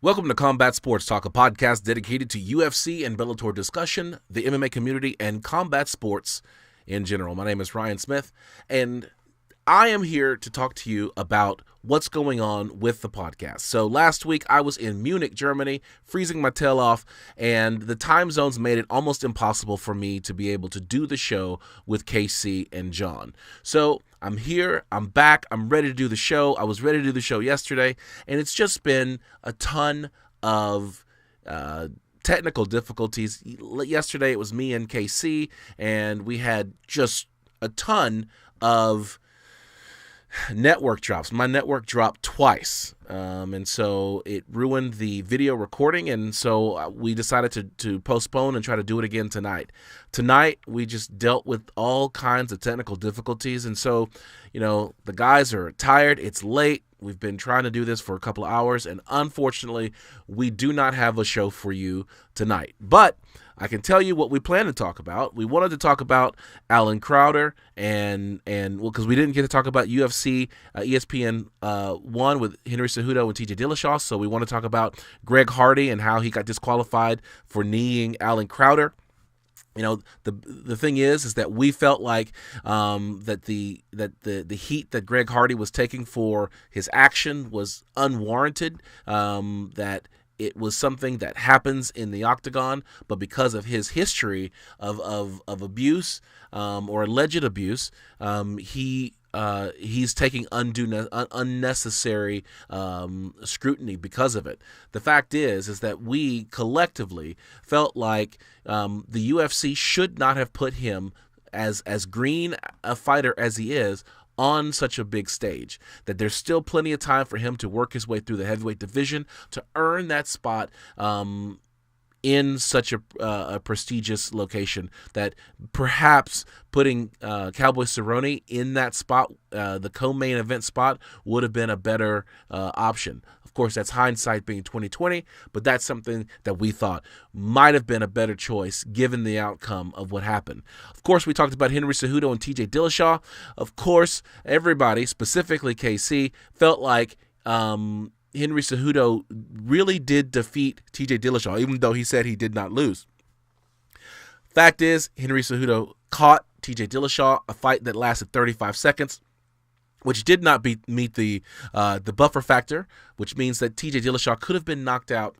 Welcome to Combat Sports Talk, a podcast dedicated to UFC and Bellator discussion, the MMA community, and combat sports in general. My name is Ryan Smith, and I am here to talk to you about what's going on with the podcast. So last week I was in Munich, Germany, freezing my tail off, and the time zones made it almost impossible for me to be able to do the show with KC and John. So I'm here, I'm back, I'm ready to do the show. I was ready to do the show yesterday, and it's just been a ton of technical difficulties. Yesterday it was me and KC, and we had just a ton of network drops. My network dropped twice, and so it ruined the video recording, and so we decided to postpone and try to do it again tonight. Tonight, we just dealt with all kinds of technical difficulties, and so, the guys are tired. It's late. We've been trying to do this for a couple of hours, and unfortunately, we do not have a show for you tonight. But I can tell you what we plan to talk about. We wanted to talk about Alan Crowder, because we didn't get to talk about UFC ESPN 1 with Henry Cejudo and TJ Dillashaw, so we want to talk about Greg Hardy and how he got disqualified for kneeing Alan Crowder. The thing is that we felt like that the heat that Greg Hardy was taking for his action was unwarranted, that it was something that happens in the octagon, but because of his history of abuse or alleged abuse, he's taking unnecessary scrutiny because of it. The fact is that we collectively felt like the UFC should not have put him, as green a fighter as he is, on such a big stage, that there's still plenty of time for him to work his way through the heavyweight division to earn that spot in such a prestigious location, that perhaps putting Cowboy Cerrone in that spot, the co-main event spot, would have been a better option. Of course, that's hindsight being 2020, but that's something that we thought might have been a better choice given the outcome of what happened. Of course, we talked about Henry Cejudo and TJ Dillashaw. Of course, everybody, specifically KC, felt like Henry Cejudo really did defeat TJ Dillashaw, even though he said he did not lose. Fact is, Henry Cejudo caught TJ Dillashaw, a fight that lasted 35 seconds, which did not meet the buffer factor, which means that TJ Dillashaw could have been knocked out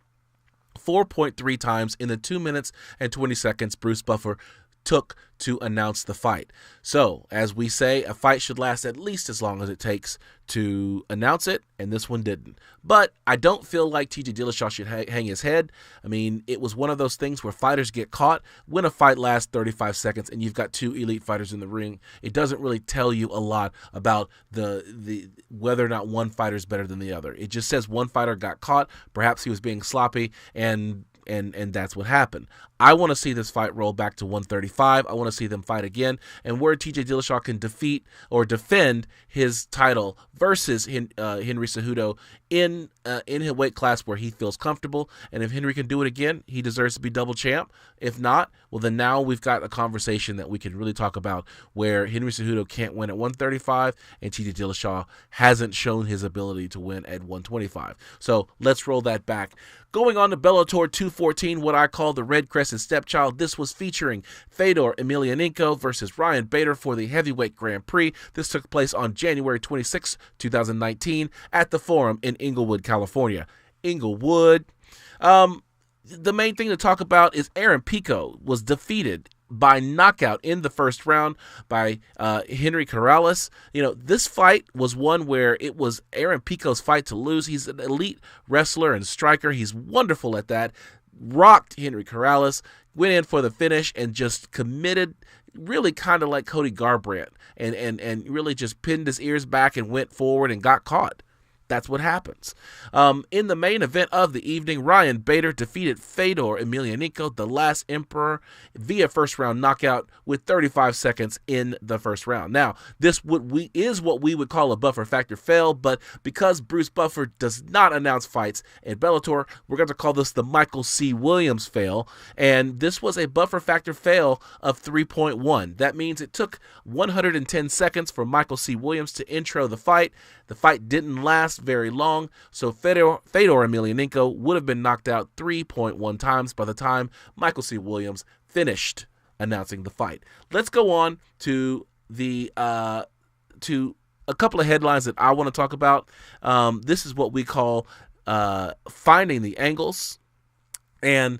4.3 times in the 2 minutes and 20 seconds Bruce Buffer took to announce the fight. So, as we say, a fight should last at least as long as it takes to announce it, and this one didn't. But I don't feel like TJ Dillashaw should hang his head. I mean, it was one of those things where fighters get caught. When a fight lasts 35 seconds and you've got two elite fighters in the ring, it doesn't really tell you a lot about the whether or not one fighter is better than the other. It just says one fighter got caught, perhaps he was being sloppy, and that's what happened. I want to see this fight roll back to 135. I want to see them fight again, and where TJ Dillashaw can defeat or defend his title versus Henry Cejudo in his weight class where he feels comfortable. And if Henry can do it again, he deserves to be double champ. If not, well, then now we've got a conversation that we can really talk about, where Henry Cejudo can't win at 135 and TJ Dillashaw hasn't shown his ability to win at 125. So let's roll that back. Going on to Bellator 214, what I call the Red Crescent Stepchild. This was featuring Fedor Emelianenko versus Ryan Bader for the Heavyweight Grand Prix. This took place on January 26, 2019 at the Forum in Inglewood, California. Inglewood. The main thing to talk about is Aaron Pico was defeated by knockout in the first round by Henry Corrales. This fight was one where it was Aaron Pico's fight to lose. He's an elite wrestler and striker. He's wonderful at that. Rocked Henry Corrales, went in for the finish, and just committed, really kind of like Cody Garbrandt, and really just pinned his ears back and went forward and got caught. That's what happens. In the main event of the evening, Ryan Bader defeated Fedor Emelianenko, the last emperor, via first-round knockout with 35 seconds in the first round. Now, this is what we would call a buffer factor fail, but because Bruce Buffer does not announce fights in Bellator, we're going to call this the Michael C. Williams fail, and this was a buffer factor fail of 3.1. That means it took 110 seconds for Michael C. Williams to intro the fight. The fight didn't last very long, so Fedor Emelianenko would have been knocked out 3.1 times by the time Michael C. Williams finished announcing the fight. Let's go on to to a couple of headlines that I want to talk about. This is what we call finding the angles, and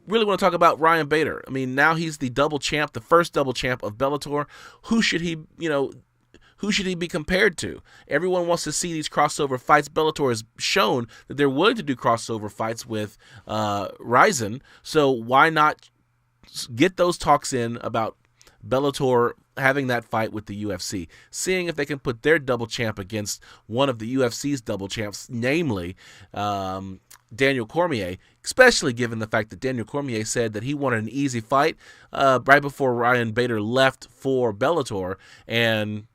really want to talk about Ryan Bader. I mean, now he's the double champ, the first double champ of Bellator. Who should he be compared to? Everyone wants to see these crossover fights. Bellator has shown that they're willing to do crossover fights with Rizin, so why not get those talks in about Bellator having that fight with the UFC, seeing if they can put their double champ against one of the UFC's double champs, namely Daniel Cormier, especially given the fact that Daniel Cormier said that he wanted an easy fight right before Ryan Bader left for Bellator, and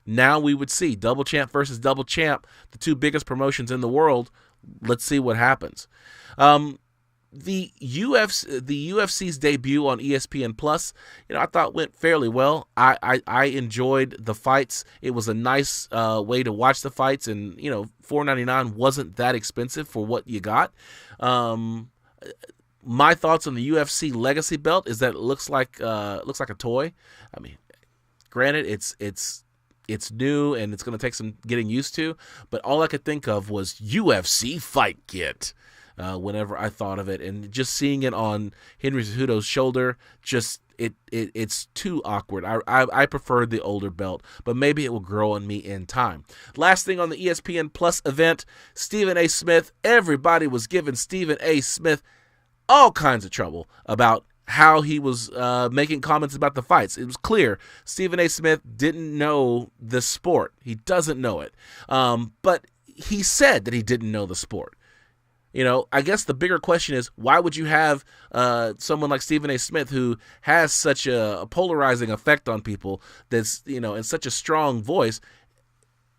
now we would see double champ versus double champ, the two biggest promotions in the world. Let's see what happens. The UFC's debut on ESPN Plus, I thought went fairly well. I enjoyed the fights. It was a nice way to watch the fights, and $4.99 wasn't that expensive for what you got. My thoughts on the UFC Legacy belt is that it looks like a toy. I mean, granted, it's new and it's going to take some getting used to, but all I could think of was UFC Fight Kit. Whenever I thought of it, and just seeing it on Henry Cejudo's shoulder, it's too awkward. I prefer the older belt, but maybe it will grow on me in time. Last thing on the ESPN Plus event, Stephen A. Smith. Everybody was giving Stephen A. Smith all kinds of trouble about how he was making comments about the fights. It was clear Stephen A. Smith didn't know the sport. He doesn't know it. But he said that he didn't know the sport. I guess the bigger question is, why would you have someone like Stephen A. Smith, who has such a polarizing effect on people, that's, and such a strong voice,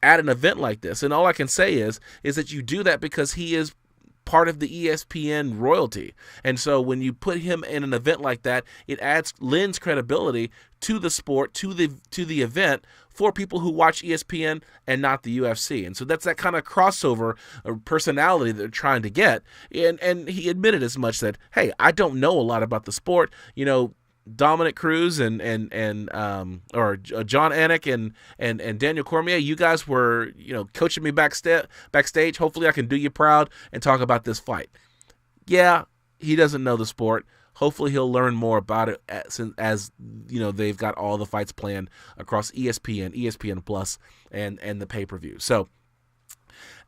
at an event like this? And all I can say is that you do that because he is part of the ESPN royalty. And so when you put him in an event like that, it lends credibility to the sport, to the event, for people who watch ESPN and not the UFC. And so that's that kind of crossover personality that they're trying to get. And he admitted as much, that, hey, I don't know a lot about the sport. Dominic Cruz or John Anik and Daniel Cormier, you guys were, coaching me backstage. Hopefully I can do you proud and talk about this fight. Yeah, he doesn't know the sport. Hopefully he'll learn more about it as they've got all the fights planned across ESPN, ESPN Plus, and the pay-per-view. So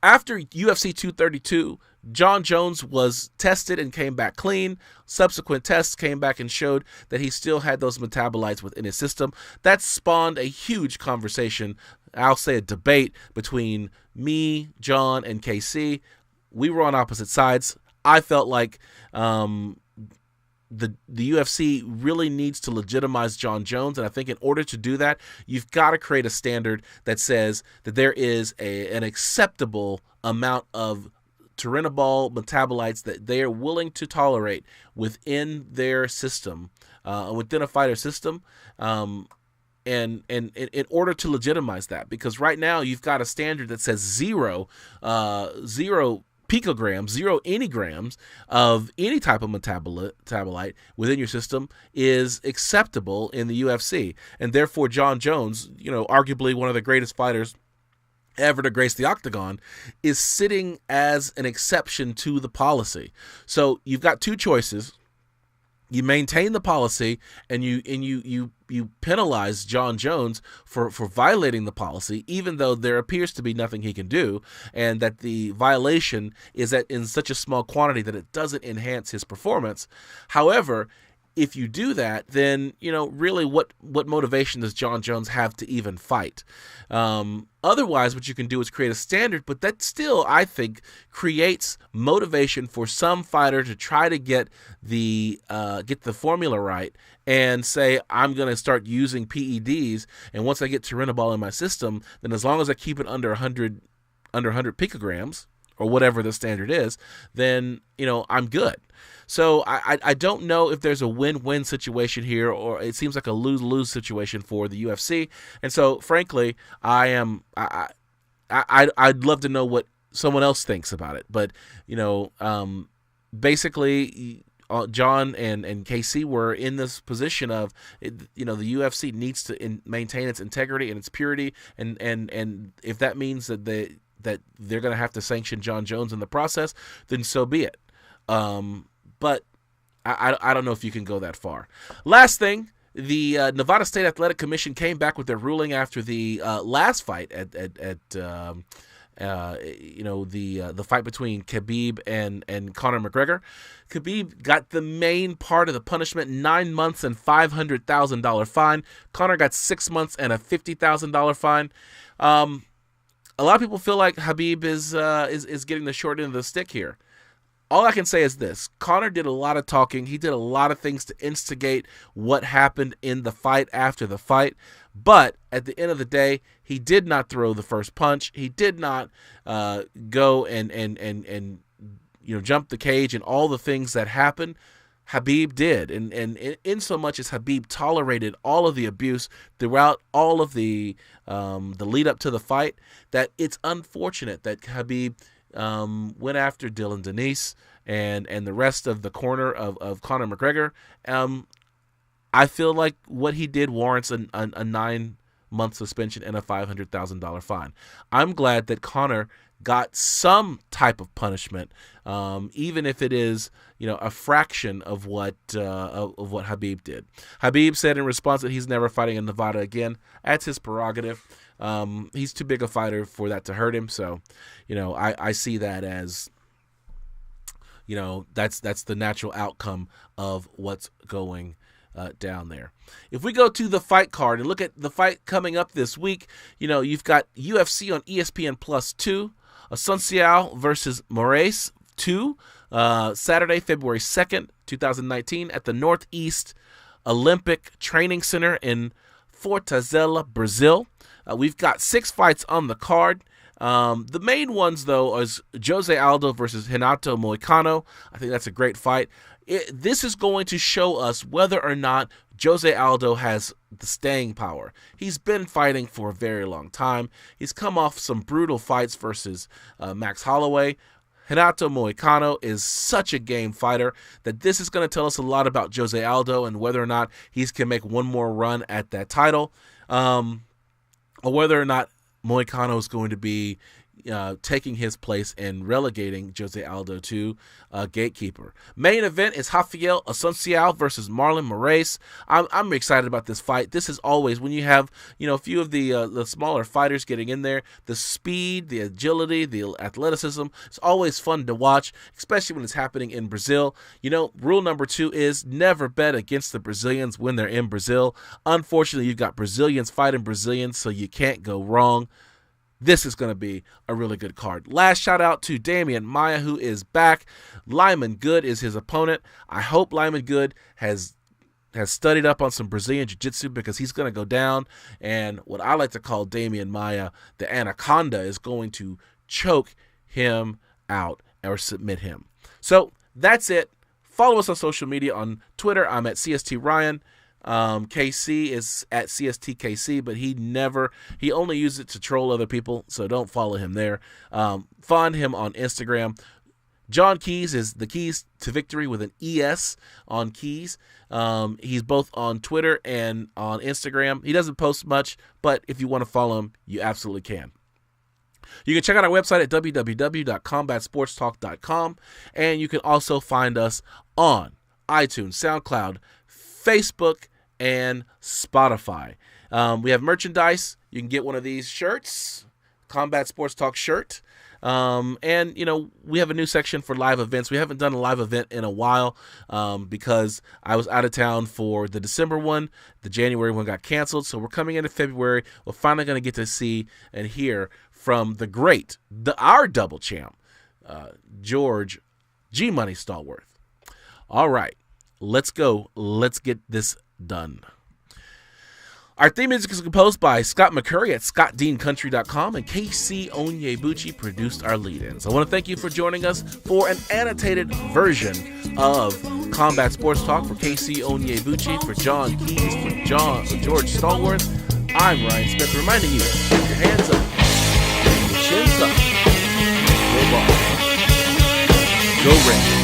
after UFC 232, Jon Jones was tested and came back clean. Subsequent tests came back and showed that he still had those metabolites within his system. That spawned a huge conversation, I'll say a debate, between me, John, and KC. We were on opposite sides. I felt like the UFC really needs to legitimize Jon Jones, and I think in order to do that, you've got to create a standard that says that there is an acceptable amount of turinabol metabolites that they are willing to tolerate within their system, within a fighter system, and in order to legitimize that, because right now you've got a standard that says zero picograms, 0 grams of any type of metabolite within your system is acceptable in the UFC. And therefore, Jon Jones, arguably one of the greatest fighters ever to grace the octagon, is sitting as an exception to the policy. So you've got two choices. You maintain the policy, and you penalize Jon Jones for violating the policy, even though there appears to be nothing he can do, and that the violation is in such a small quantity that it doesn't enhance his performance. However, if you do that, then really what motivation does Jon Jones have to even fight? Otherwise, what you can do is create a standard, but that still, I think, creates motivation for some fighter to try to get the formula right and say, I'm going to start using PEDs, and once I get turinabol in my system, then as long as I keep it under 100 picograms, or whatever the standard is, then I'm good. So I don't know if there's a win-win situation here, or it seems like a lose-lose situation for the UFC. And so, frankly, I I'd love to know what someone else thinks about it. But, basically, John and KC were in this position of, the UFC needs to maintain its integrity and its purity, and if that means that they're going to have to sanction Jon Jones in the process, then so be it. But I don't know if you can go that far. Last thing, the Nevada State Athletic Commission came back with their ruling after the last fight at the fight between Khabib and Conor McGregor. Khabib got the main part of the punishment, 9 months and $500,000 fine. Conor got 6 months and a $50,000 fine. A lot of people feel like Khabib is getting the short end of the stick here. All I can say is this: Conor did a lot of talking. He did a lot of things to instigate what happened in the fight after the fight. But at the end of the day, he did not throw the first punch. He did not go and jump the cage and all the things that happened. Khabib did, and in so much as Khabib tolerated all of the abuse throughout all of the lead up to the fight, that it's unfortunate that Khabib went after Dylan Denise and the rest of the corner of Conor McGregor. I feel like what he did warrants a 9-month suspension and a $500,000 fine. I'm glad that Conor got some type of punishment, even if it is a fraction of what Khabib did. Khabib said in response that he's never fighting in Nevada again. That's his prerogative. He's too big a fighter for that to hurt him. So, I see that as, that's the natural outcome of what's going down there. If we go to the fight card and look at the fight coming up this week, you've got UFC on ESPN Plus 2, Asunciao versus Moraes 2, Saturday, February 2nd, 2019 at the Northeast Olympic Training Center in Fortaleza, Brazil. We've got 6 fights on the card. The main ones, though, is Jose Aldo versus Renato Moicano. I think that's a great fight. This is going to show us whether or not Jose Aldo has the staying power. He's been fighting for a very long time. He's come off some brutal fights versus Max Holloway. Renato Moicano is such a game fighter that this is going to tell us a lot about Jose Aldo and whether or not he can make one more run at that title, or whether or not Moicano is going to be taking his place and relegating Jose Aldo to gatekeeper. Main event is Rafael Asunciao versus Marlon Moraes. I'm excited about this fight. This is always, when you have a few of the smaller fighters getting in there, the speed, the agility, the athleticism, it's always fun to watch, especially when it's happening in Brazil. Rule number 2 is never bet against the Brazilians when they're in Brazil. Unfortunately, you've got Brazilians fighting Brazilians, so you can't go wrong. This is going to be a really good card. Last shout out to Damian Maia, who is back. Lyman Good is his opponent. I hope Lyman Good has studied up on some Brazilian Jiu-Jitsu, because he's going to go down. And what I like to call Damian Maia, the Anaconda, is going to choke him out or submit him. So that's it. Follow us on social media. On Twitter, I'm at CST Ryan. KC is at CSTKC, but he only uses it to troll other people, so don't follow him there. Find him on Instagram. John Keys is the Keys to Victory with an ES on Keys. He's both on Twitter and on Instagram. He doesn't post much, but if you want to follow him, you absolutely can. You can check out our website at www.combatsportstalk.com, and you can also find us on iTunes, SoundCloud, Facebook, and Spotify. We have merchandise. You can get one of these shirts, Combat Sports Talk shirt. And, we have a new section for live events. We haven't done a live event in a while because I was out of town for the December one. The January one got canceled. So we're coming into February. We're finally going to get to see and hear from our double champ, George G Money Stallworth. All right. Let's go. Let's get this done. Our theme music is composed by Scott McCurry at scottdeancountry.com, and KC Onyebuchi produced our lead-ins. I want to thank you for joining us for an annotated version of Combat Sports Talk. For KC Onyebuchi, for John Keys, for George Stallworth, I'm Ryan Smith, reminding you, keep your hands up. Chin tuck. Go Bucs. Go Red.